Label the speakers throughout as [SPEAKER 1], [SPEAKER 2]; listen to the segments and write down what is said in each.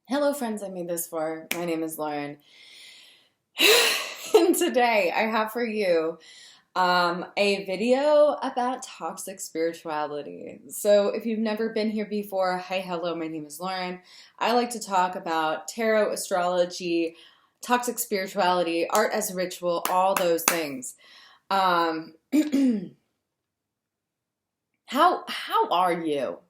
[SPEAKER 1] Hello, friends I made this for. My name is Lauren. And today I have for you a video about toxic spirituality. So, if you've never been here before, hi, hello, my name is Lauren. I like to talk about tarot, astrology, toxic spirituality, art as a ritual, all those things. Um, how are you?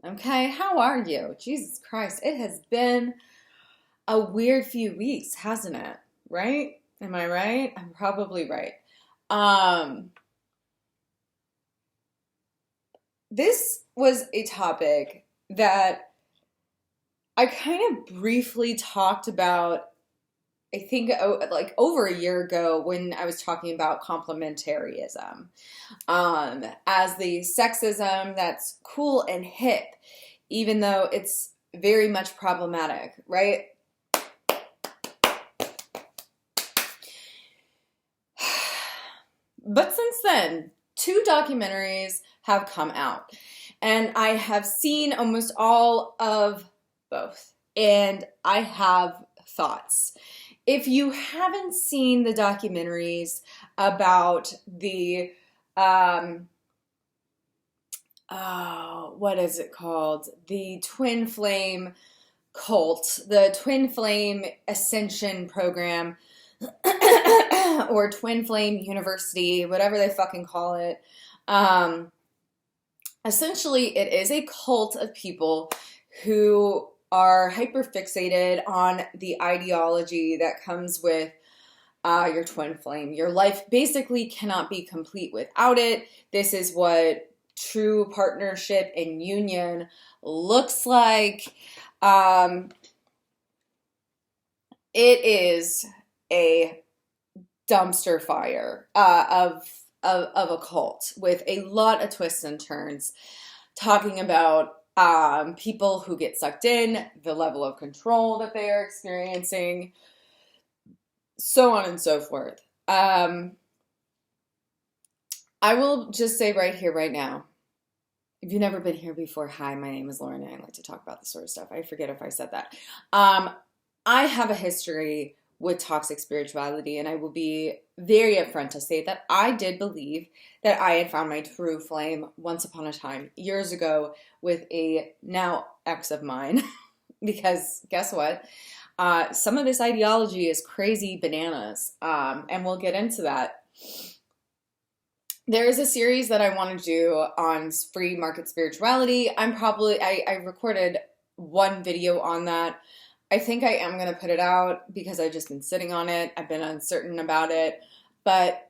[SPEAKER 1] Okay, how are you? Jesus Christ, it has been a weird few weeks, hasn't it? Right? Am I right? I'm probably right. Um, this was a topic that I kind of briefly talked about, I think, like over a year ago when I was talking about complementarianism, as the sexism that's cool and hip, even though it's very much problematic, right? But since then, two documentaries have come out, and I have seen almost all of both, and I have thoughts. If you haven't seen the documentaries about the, um, what is it called? The Twin Flame cult, the Twin Flame Ascension program, or Twin Flame University, whatever they fucking call it. Um, Essentially, it is a cult of people who are hyper fixated on the ideology that comes with your twin flame. Your life basically cannot be complete without it. This is what true partnership and union looks like. Um, it is a dumpster fire of a cult with a lot of twists and turns, talking about people who get sucked in, the level of control that they are experiencing, so on and so forth. I will just say right here, right now, if you've never been here before, hi, my name is Lauren, and I like to talk about this sort of stuff. I forget if I said that. I have a history with toxic spirituality, and I will be very upfront to say that I did believe that I had found my true flame once upon a time, years ago, with a now ex of mine. Because guess what? Some of this ideology is crazy bananas, and we'll get into that. There is a series that I want to do on free market spirituality. I recorded one video on that. I think I am going to put it out because I've just been sitting on it. I've been uncertain about it. But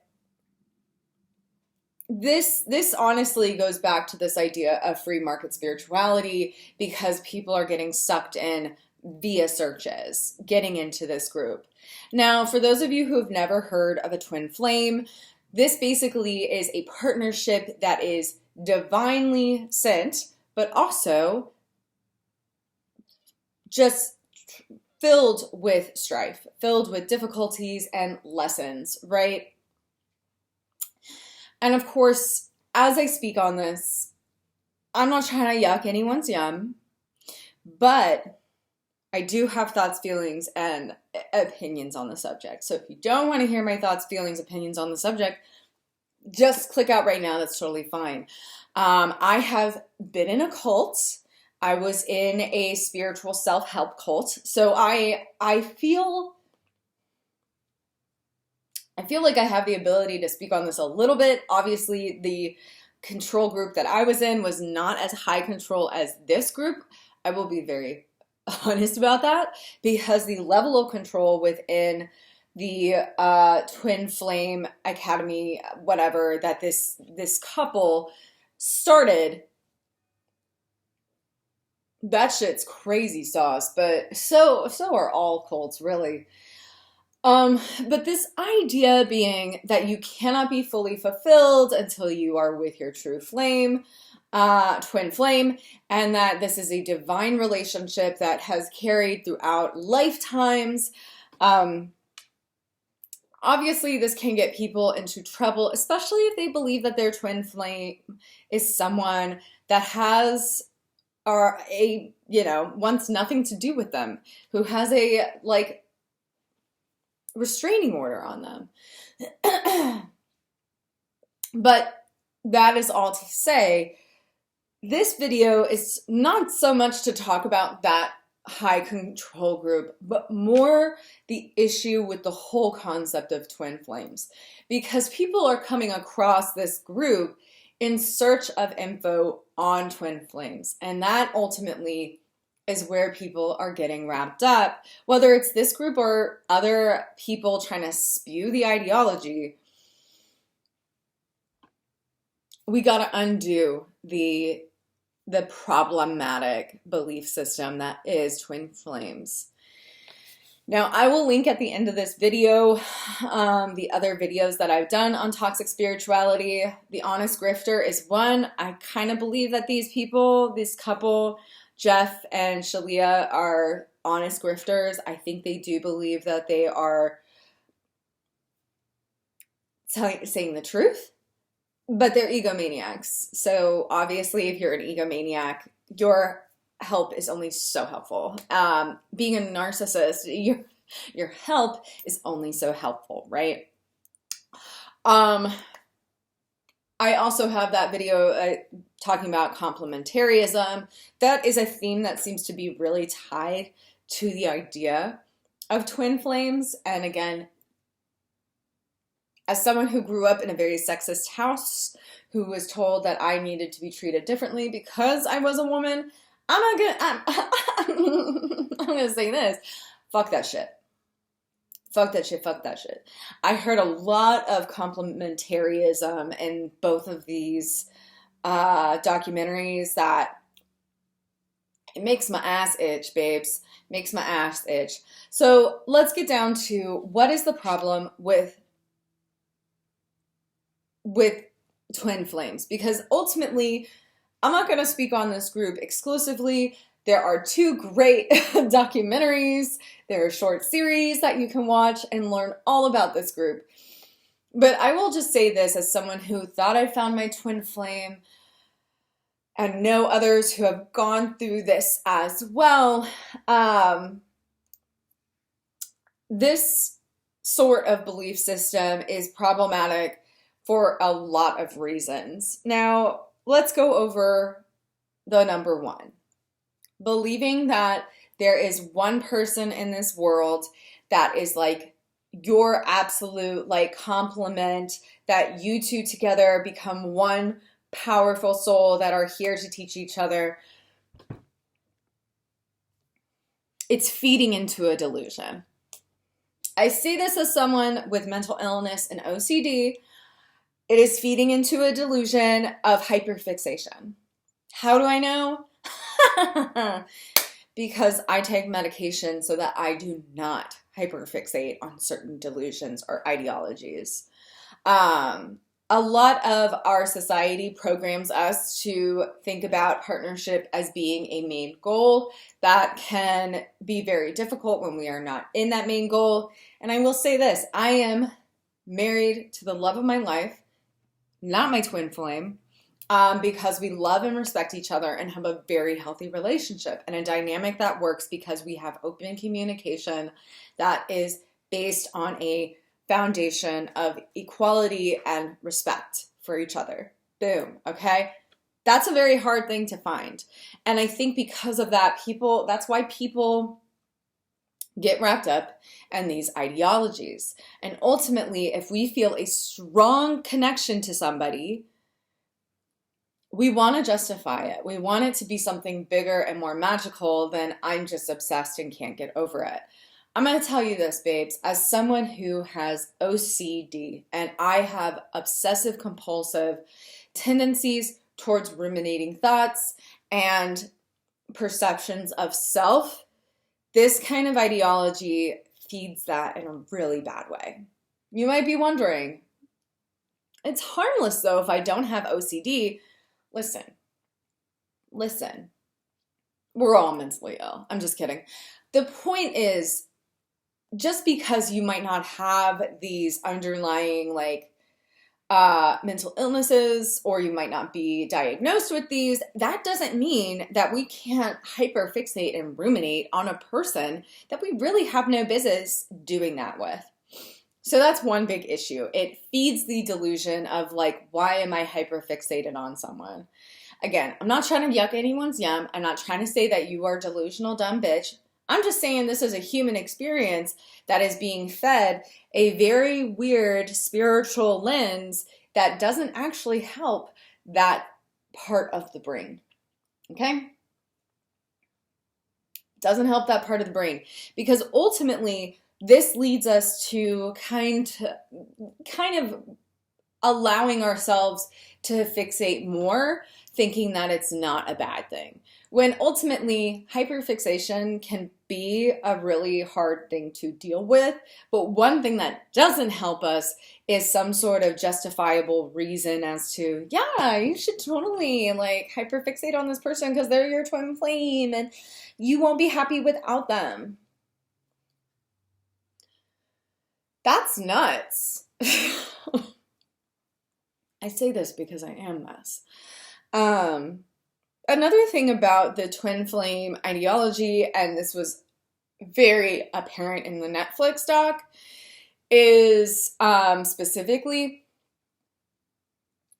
[SPEAKER 1] this honestly goes back to this idea of free market spirituality, because people are getting sucked in via searches, getting into this group. Now, for those of you who have never heard of a twin flame, this basically is a partnership that is divinely sent, but also just filled with strife, filled with difficulties and lessons, right? And of course, as I speak on this, I'm not trying to yuck anyone's yum, but I do have thoughts, feelings, and opinions on the subject. So if you don't want to hear my thoughts, feelings, opinions on the subject, just click out right now. That's totally fine. I have been in a cult. I was in a spiritual self-help cult. So I feel like I have the ability to speak on this a little bit. Obviously, the control group that I was in was not as high control as this group. I will be very honest about that, because the level of control within the Twin Flame Academy, whatever, that this couple started, that shit's crazy sauce. But so are all cults, really. But this idea being that you cannot be fully fulfilled until you are with your true flame, twin flame, and that this is a divine relationship that has carried throughout lifetimes. Obviously, this can get people into trouble, especially if they believe that their twin flame is someone that has wants nothing to do with them, who has a like restraining order on them. But that is all to say, this video is not so much to talk about that high control group, but more the issue with the whole concept of twin flames. Because people are coming across this group in search of info on twin flames. And that ultimately is where people are getting wrapped up, whether it's this group or other people trying to spew the ideology. We got to undo the problematic belief system that is twin flames. Now, I will link at the end of this video the other videos that I've done on toxic spirituality. The Honest Grifter is one. I kind of believe that these people, this couple, Jeff and Shalia, are honest grifters. I think they do believe that they are saying the truth. But they're egomaniacs. So obviously, if you're an egomaniac, your help is only so helpful. Being a narcissist, your help is only so helpful, right? I also have that video talking about complementarianism. That is a theme that seems to be really tied to the idea of twin flames. And again, as someone who grew up in a very sexist house, who was told that I needed to be treated differently because I was a woman, I'm gonna say this. Fuck that shit. Fuck that shit, fuck that shit. I heard a lot of complementarianism in both of these documentaries that it makes my ass itch, babes. Makes my ass itch. So let's get down to what is the problem with twin flames, because ultimately I'm not going to speak on this group exclusively. There are two great documentaries, there are short series that you can watch and learn all about this group. But I will just say this as someone who thought I found my twin flame and know others who have gone through this as well. This sort of belief system is problematic for a lot of reasons. Now, let's go over the number one. Believing that there is one person in this world that is like your absolute like complement, that you two together become one powerful soul that are here to teach each other. It's feeding into a delusion. I say this as someone with mental illness and OCD. It is feeding into a delusion of hyperfixation. How do I know? Because I take medication so that I do not hyperfixate on certain delusions or ideologies. A lot of our society programs us to think about partnership as being a main goal. That can be very difficult when we are not in that main goal. And I will say this, I am married to the love of my life, not my twin flame, because we love and respect each other and have a very healthy relationship and a dynamic that works because we have open communication that is based on a foundation of equality and respect for each other. Boom, okay? That's a very hard thing to find. And I think because of that, that's why people get wrapped up in these ideologies. And ultimately, if we feel a strong connection to somebody, we want to justify it. We want it to be something bigger and more magical than I'm just obsessed and can't get over it. I'm going to tell you this, babes, as someone who has OCD and I have obsessive compulsive tendencies towards ruminating thoughts and perceptions of self, this kind of ideology feeds that in a really bad way. You might be wondering, it's harmless though if I don't have OCD. Listen, we're all mentally ill. I'm just kidding. The point is, just because you might not have these underlying mental illnesses, or you might not be diagnosed with these, that doesn't mean that we can't hyperfixate and ruminate on a person that we really have no business doing that with. So that's one big issue. It feeds the delusion of like, why am I hyperfixated on someone? Again, I'm not trying to yuck anyone's yum. I'm not trying to say that you are delusional, dumb bitch. I'm just saying this is a human experience that is being fed a very weird spiritual lens that doesn't actually help that part of the brain. Okay? Doesn't help that part of the brain, because ultimately this leads us to kind of allowing ourselves to fixate more, thinking that it's not a bad thing. When ultimately hyperfixation can be a really hard thing to deal with. But one thing that doesn't help us is some sort of justifiable reason as to, yeah, you should totally like hyperfixate on this person because they're your twin flame and you won't be happy without them. That's nuts. I say this because I am this. Another thing about the twin flame ideology, and this was very apparent in the Netflix doc, is specifically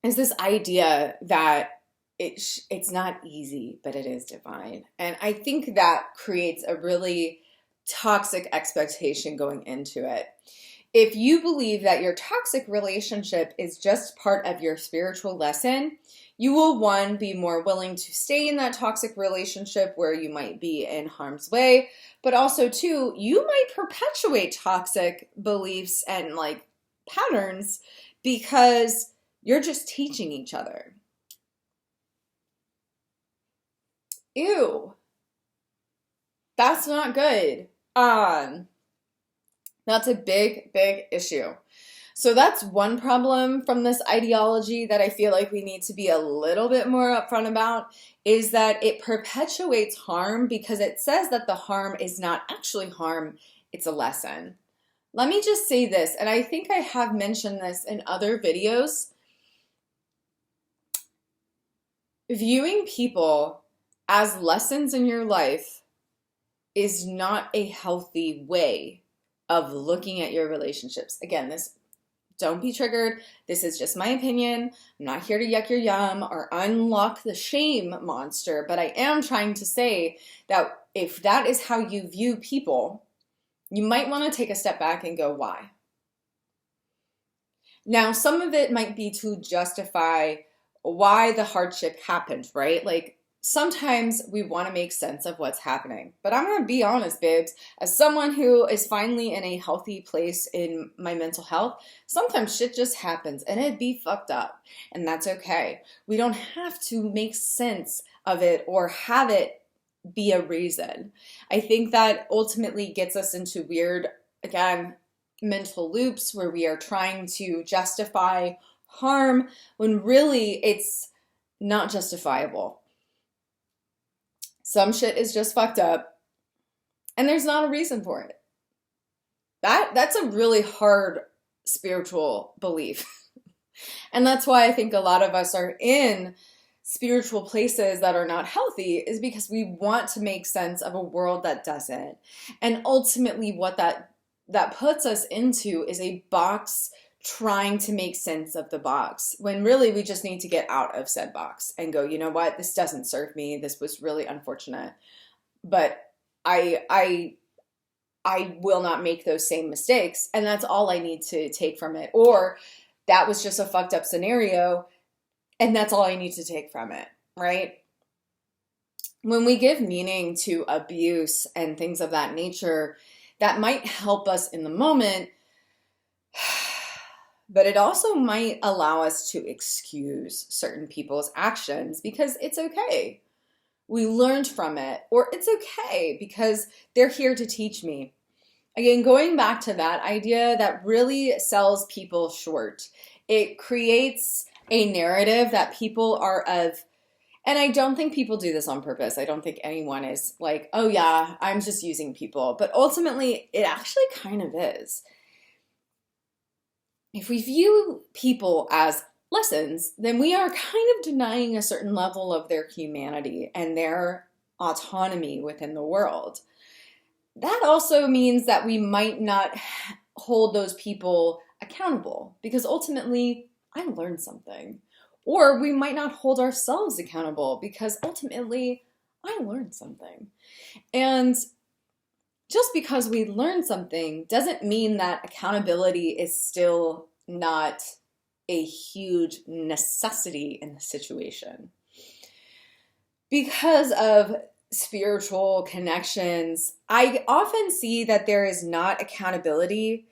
[SPEAKER 1] is this idea that it's not easy, but it is divine. And I think that creates a really toxic expectation going into it. If you believe that your toxic relationship is just part of your spiritual lesson, you will, one, be more willing to stay in that toxic relationship where you might be in harm's way, but also, two, you might perpetuate toxic beliefs and like patterns because you're just teaching each other. Ew. That's not good. That's a big, big issue. So that's one problem from this ideology that I feel like we need to be a little bit more upfront about, is that it perpetuates harm because it says that the harm is not actually harm, it's a lesson. Let me just say this, and I think I have mentioned this in other videos. Viewing people as lessons in your life is not a healthy way of looking at your relationships. Again, don't be triggered. This is just my opinion. I'm not here to yuck your yum or unlock the shame monster, but I am trying to say that if that is how you view people, you might want to take a step back and go, why? Now, some of it might be to justify why the hardship happened, right? Like, sometimes we want to make sense of what's happening. But I'm going to be honest, babes, as someone who is finally in a healthy place in my mental health, sometimes shit just happens and it'd be fucked up. And that's okay. We don't have to make sense of it or have it be a reason. I think that ultimately gets us into weird, again, mental loops where we are trying to justify harm when really it's not justifiable. Some shit is just fucked up and there's not a reason for it. That's a really hard spiritual belief. And that's why I think a lot of us are in spiritual places that are not healthy, is because we want to make sense of a world that doesn't. And ultimately what that puts us into is a box trying to make sense of the box, when really we just need to get out of said box and go, you know what, this doesn't serve me. This was really unfortunate, but I will not make those same mistakes. And that's all I need to take from it. Or that was just a fucked up scenario and that's all I need to take from it, right? When we give meaning to abuse and things of that nature, that might help us in the moment, but it also might allow us to excuse certain people's actions because it's okay. We learned from it, or it's okay because they're here to teach me. Again, going back to that idea, that really sells people short. It creates a narrative that people are of, and I don't think people do this on purpose. I don't think anyone is like, oh yeah, I'm just using people. But ultimately, it actually kind of is. if we view people as lessons, then we are kind of denying a certain level of their humanity and their autonomy within the world. That also means that we might not hold those people accountable because ultimately I learned something. Or we might not hold ourselves accountable because ultimately I learned something. And just because we learned something doesn't mean that accountability is still not a huge necessity in the situation. Because of spiritual connections, I often see that there is not accountability.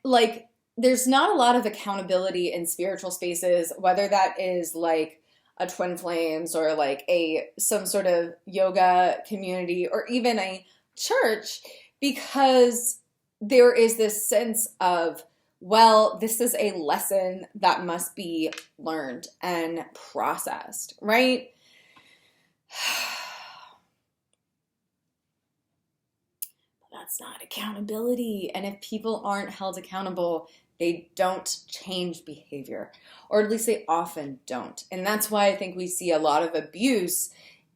[SPEAKER 1] Like, there's not a lot of accountability in spiritual spaces, whether that is like a twin flames or like some sort of yoga community or even a church, because there is this sense of, well, this is a lesson that must be learned and processed, right? That's not accountability. And if people aren't held accountable, they don't change behavior, or at least they often don't. And that's why I think we see a lot of abuse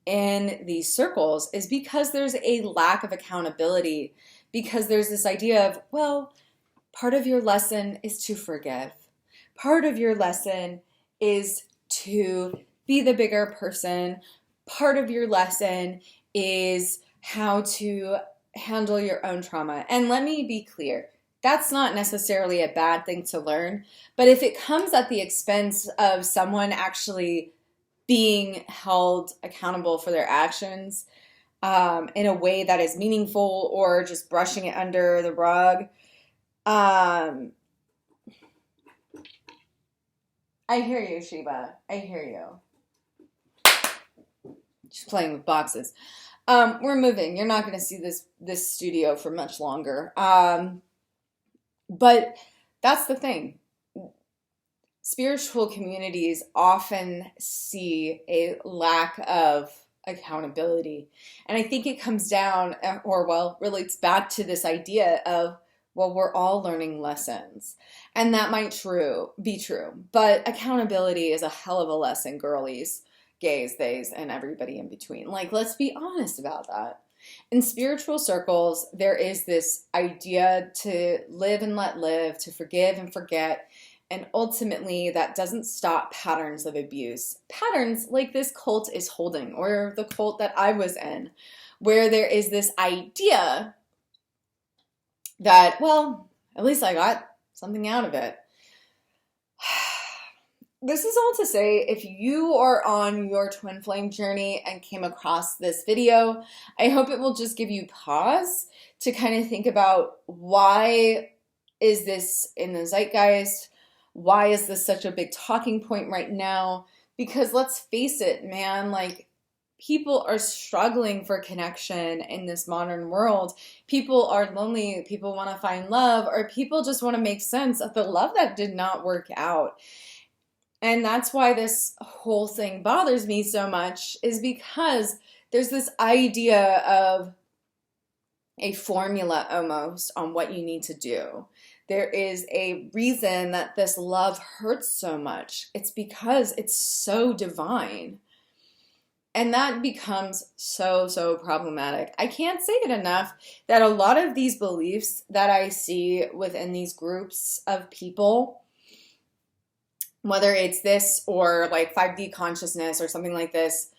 [SPEAKER 1] in these circles, is because there's a lack of accountability, because there's this idea of, well, part of your lesson is to forgive. Part of your lesson is to be the bigger person. Part of your lesson is how to handle your own trauma. And let me be clear, that's not necessarily a bad thing to learn, but if it comes at the expense of someone actually being held accountable for their actions in a way that is meaningful, or just brushing it under the rug, I hear you, Sheba. I hear you. She's playing with boxes. We're moving. You're not going to see this studio for much longer. But that's the thing. Spiritual communities often see a lack of accountability. And I think it comes down, or well, relates back to this idea of, well, we're all learning lessons. And that might be true. But accountability is a hell of a lesson, girlies, gays, theys, and everybody in between. Like, let's be honest about that. In spiritual circles, there is this idea to live and let live, to forgive and forget. And ultimately, that doesn't stop patterns of abuse. Patterns like this cult is holding, or the cult that I was in, where there is this idea that, well, at least I got something out of it. This is all to say, if you are on your twin flame journey and came across this video, I hope it will just give you pause to kind of think about, why is this in the zeitgeist? Why is this such a big talking point right now? Because let's face it, man, like, people are struggling for connection in this modern world. People are lonely. People want to find love, or people just want to make sense of the love that did not work out. And that's why this whole thing bothers me so much, is because there's this idea of a formula almost on what you need to do. There is a reason that this love hurts so much. It's because it's so divine. And that becomes so problematic. I can't say it enough that a lot of these beliefs that I see within these groups of people, whether it's this or like 5D consciousness or something like this,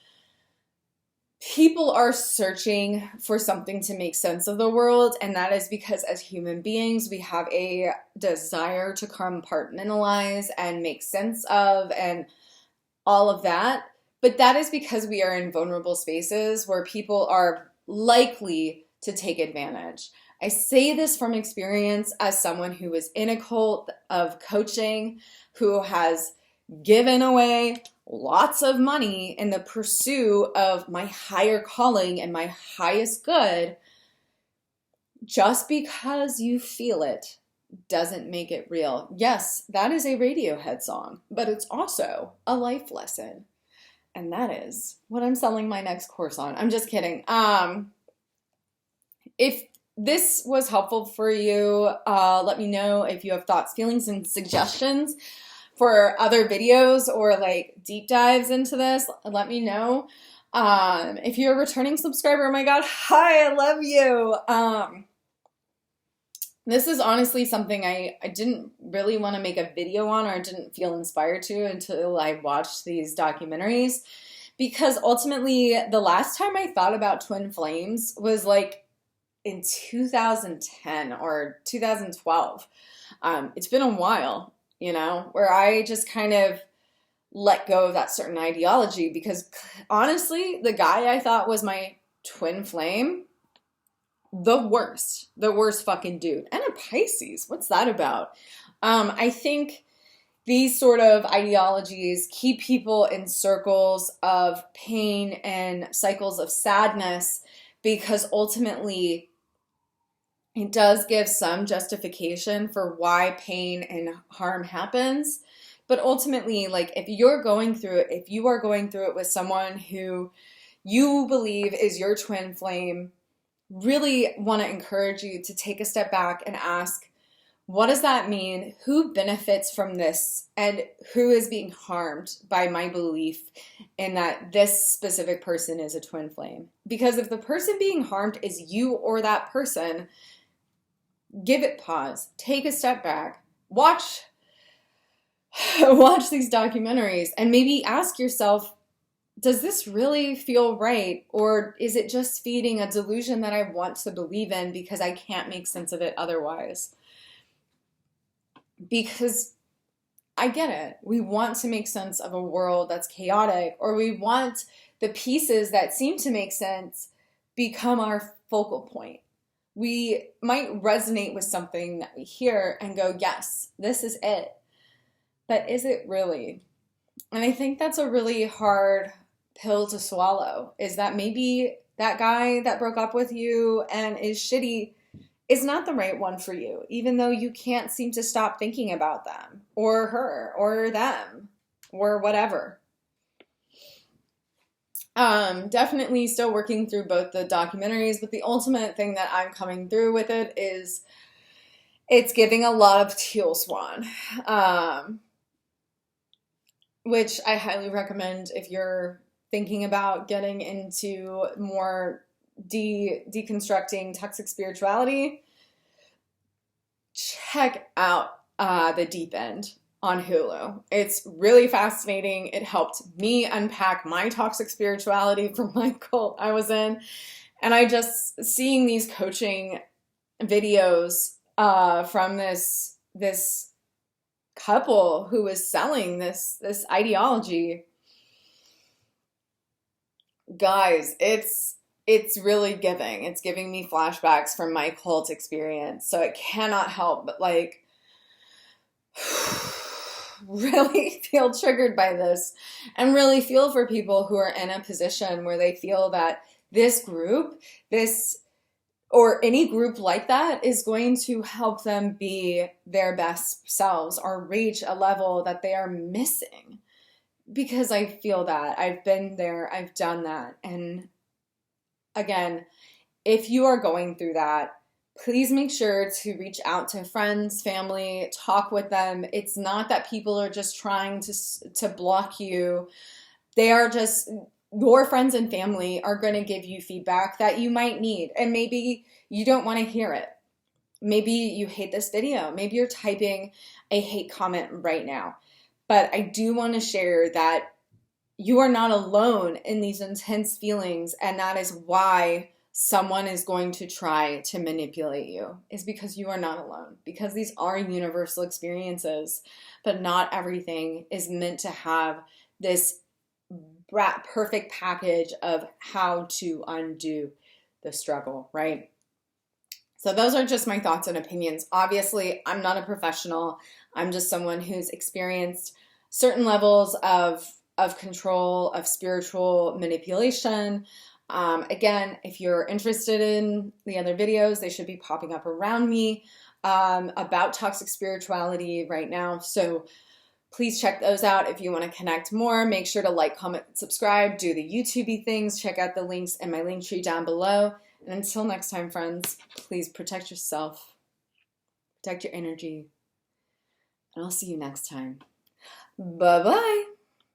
[SPEAKER 1] people are searching for something to make sense of the world. And that is because as human beings, we have a desire to compartmentalize and make sense of and all of that. But that is because we are in vulnerable spaces where people are likely to take advantage. I say this from experience as someone who was in a cult of coaching, who has given away lots of money in the pursuit of my higher calling and my highest good. Just because you feel it doesn't make it real. Yes, that is a Radiohead song, but it's also a life lesson. And that is what I'm selling my next course on. I'm just kidding. If this was helpful for you, let me know if you have thoughts, feelings, and suggestions for other videos or like deep dives into this. Let me know. If you're a returning subscriber, oh my God, hi, I love you. This is honestly something I didn't really want to make a video on, or didn't feel inspired to until I watched these documentaries, because ultimately the last time I thought about twin flames was like in 2010 or 2012. It's been a while, you know, where I just kind of let go of that certain ideology, because honestly, the guy I thought was my twin flame, the worst fucking dude. And a Pisces, what's that about? I think these sort of ideologies keep people in circles of pain and cycles of sadness, because ultimately it does give some justification for why pain and harm happens. But ultimately, like, if you are going through it with someone who you believe is your twin flame, really want to encourage you to take a step back and ask, what does that mean? Who benefits from this? And who is being harmed by my belief in that this specific person is a twin flame? Because if the person being harmed is you or that person, give it pause, take a step back, watch these documentaries, and maybe ask yourself, does this really feel right? Or is it just feeding a delusion that I want to believe in because I can't make sense of it otherwise? Because I get it. We want to make sense of a world that's chaotic, or we want the pieces that seem to make sense become our focal point. We might resonate with something that we hear and go, yes, this is it. But is it really? And I think that's a really hard pill to swallow, is that maybe that guy that broke up with you and is shitty is not the right one for you, even though you can't seem to stop thinking about them or her or them or whatever. Definitely still working through both the documentaries, but the ultimate thing that I'm coming through with it is it's giving a lot of Teal Swan, which I highly recommend if you're thinking about getting into more deconstructing toxic spirituality. Check out The Deep End on Hulu. It's really fascinating. It helped me unpack my toxic spirituality from my cult I was in. And I just, seeing these coaching videos from this couple who was selling this ideology, guys, it's really giving. It's giving me flashbacks from my cult experience. So it cannot help but like really feel triggered by this, and really feel for people who are in a position where they feel that this group, or any group like that, is going to help them be their best selves or reach a level that they are missing. Because I feel that. I've been there. I've done that. And again, if you are going through that, please make sure to reach out to friends, family, talk with them. It's not that people are just trying to block you. They are just, your friends and family are going to give you feedback that you might need. And maybe you don't want to hear it. Maybe you hate this video. Maybe you're typing a hate comment right now. But I do want to share that you are not alone in these intense feelings, and that is why someone is going to try to manipulate you, is because you are not alone, because these are universal experiences, but not everything is meant to have this perfect package of how to undo the struggle, right? So those are just my thoughts and opinions. Obviously, I'm not a professional. I'm just someone who's experienced certain levels of control, of spiritual manipulation. Again, if you're interested in the other videos, they should be popping up around me about toxic spirituality right now. So please check those out if you want to connect more. Make sure to like, comment, subscribe, do the YouTube-y things. Check out the links in my link tree down below. And until next time, friends, please protect yourself, protect your energy, and I'll see you next time. Bye-bye.